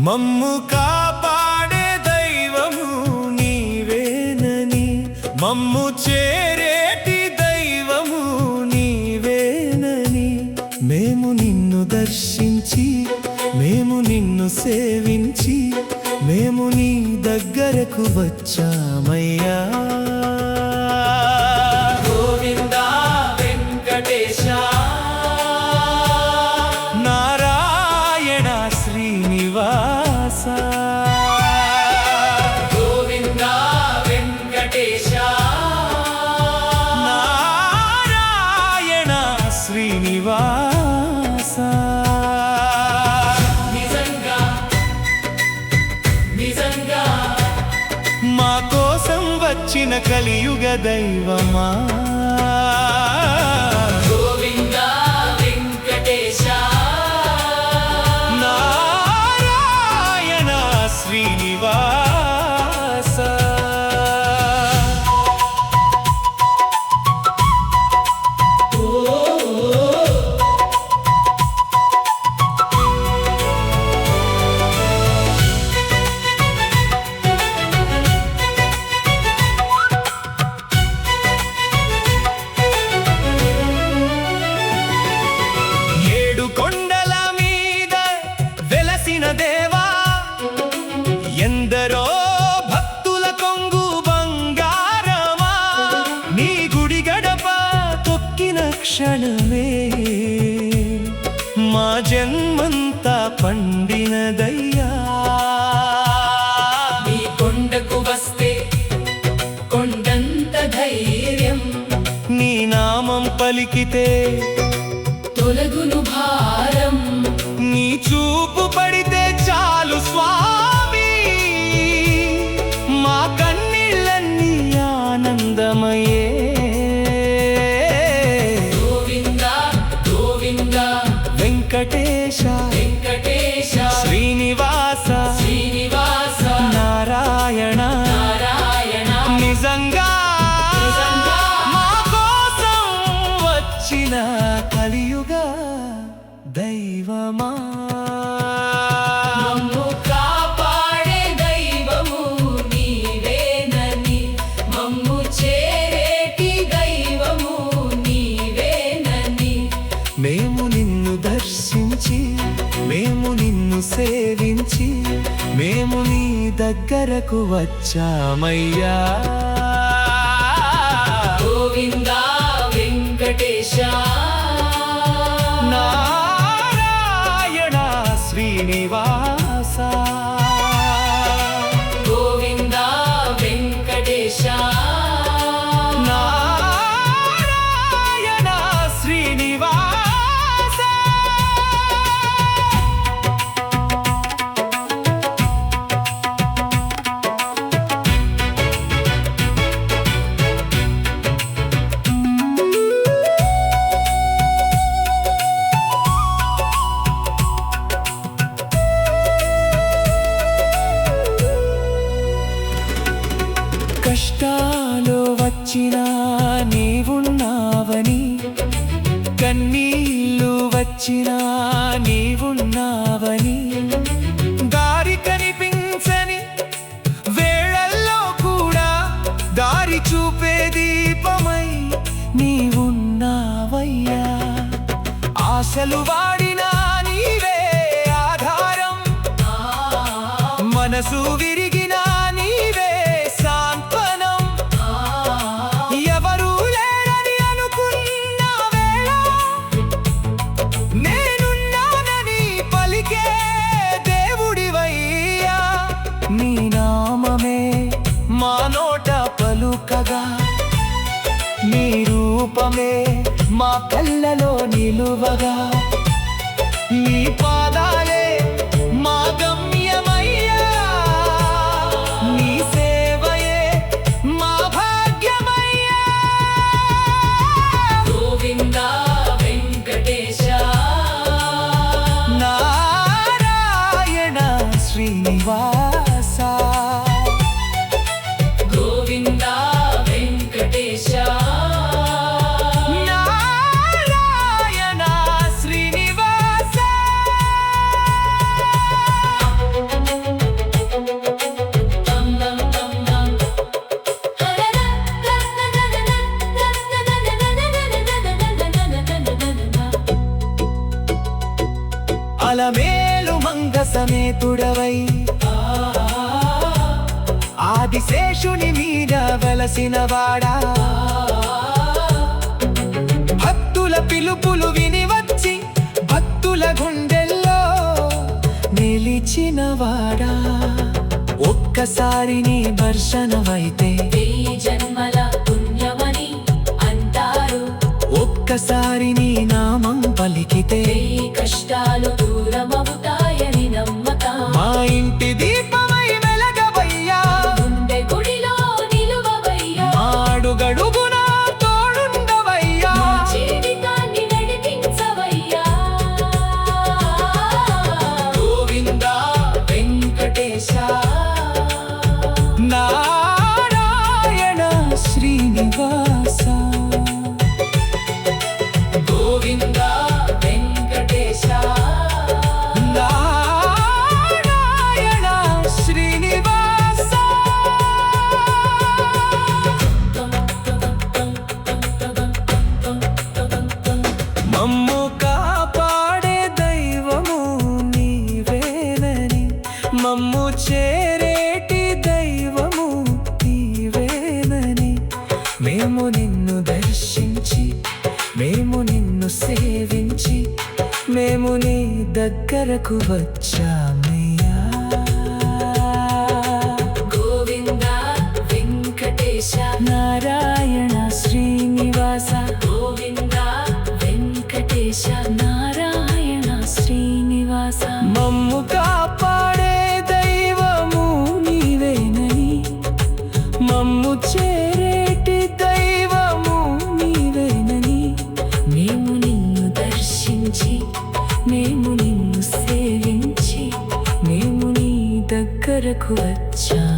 మమ్ము కాపాడే దైవము నీవేనని, మమ్ము చేరేటి దైవము నీవేనని, మేము నిన్ను దర్శించి మేము నిన్ను సేవించి మేము నీ దగ్గరకు వచ్చామయ్యా. గోవిందా వెంకటేశ, నారాయణ శ్రీనివాస. గోవిందా వెంకటేశ, నారాయణ శ్రీనివాస. నిజంగా నిజంగా మా కోసం వచ్చిన కలియుగ దైవమా. గోవిందా వెంకటేశ, నారాయణ శ్రీనివాస. ఏడు కొండల మీద వెలసిన దేవా, ఎందరో భక్తుల కొంగు బంగారమా, నీ గుడి గడప తొక్కిన క్షణమే మా జన్మంతా పండినదయ్యా. నీ కొండకు వస్తే కొండంత ధైర్యం, నీ నామం పలికితే తొలగును భారం. నీ చూపు పడితే చాలు స్వామి, మా కన్నీళ్ళన్నీ ఆనందమయ్యే. గోవిందా గోవిందా వెంకటేశ వెంకటేశ, శ్రీనివాస శ్రీనివాస, నారాయణ నారాయణ నిజంగా నిజంగా మా కోసం వచ్చిన కలియుగ దైవమా. మమ్ము కాపాడే దైవము నీవేనని, మమ్ము చేరేటి దైవము నీవేనని, మేము నిన్ను దర్శించి మేము నిన్ను సేవించి మేము నీ దగ్గరకు వచ్చామయ్యా. గోవిందా వెంకటేశ, నారాయణ శ్రీనివాస. గోవిందా వెంకటేశ, నారాయణ శ్రీనివాస. కష్టాలు వచ్చినా నీవున్నావని, కన్నీళ్ళు వచ్చినా నీవున్నావని, దారి కనిపించని వేళల్లో కూడా దారి చూపే దీపమై నీవున్నావయ్యా. ఆశలు వాడినా నీవే ఆధారం, మనసు విరిగినా నీవే సాంత్వనం. ఎవరూ లేరని అనుకున్న వేళ నేనున్నానని పలికే దేవుడివయ్యా. నీ నామమే మా నోట పలుకగా, నీ రూపమే మా కళ్ళలో నిలువగా, నీ పాదాలే మా గమ్యమయ్యా. నీ సేవయే మా భాగ్యమయ్యా. గోవిందా వెంకటేశ, నారాయణ శ్రీనివాస. గోవిందా వెంకటేశ, నారాయణ శ్రీనివాస. సమేతుడవై ఆదిశేషుని మీద వెలసిన వాడా భక్తుల పిలుపులు విని వచ్చి భక్తుల గుండెల్లో నిలిచిన వాడా ఒక్కసారి నీ దర్శనమైతే 1000 జన్మల పుణ్యమని అంటారు. ఒక్కసారి నీ నామం పలికితే 1000 కష్టాలు దూరమవుతాయని నమ్మకం. మా ఇంటి దీపమై వెలగవయ్యా, గుండె గుడిలో నిలువవయ్యా, అడుగడుగునా తోడుండవయ్యా. మా జీవితాన్ని నడిపించవయ్యా. గోవిందా వెంకటేశ నారాయణ శ్రీనివాస గోవింద వెంకటేశ నారాయణ శ్రీనివాస మమ్ము కాపాడే దైవము నీవేనని, మమ్ము చేరేటి దైవము నీవేనని, మేము నిన్ను దర్శించి మేము నిన్ను సేవించి మేము నీ దగ్గరకు వచ్చామయ్యా. గోవింద వెంకటేశ నారాయణ శ్రీనివాస గోవింద వెంకటేశ నారాయణ శ్రీనివాస మమ్ము కాపాడే దైవము నీవేనని, మమ్ము చేరేటి దైవము నీవేనని, మేము నిన్ను దర్శించి మేము నిన్ను సేవించి మేము నీ దగ్గరకు వచ్చాము.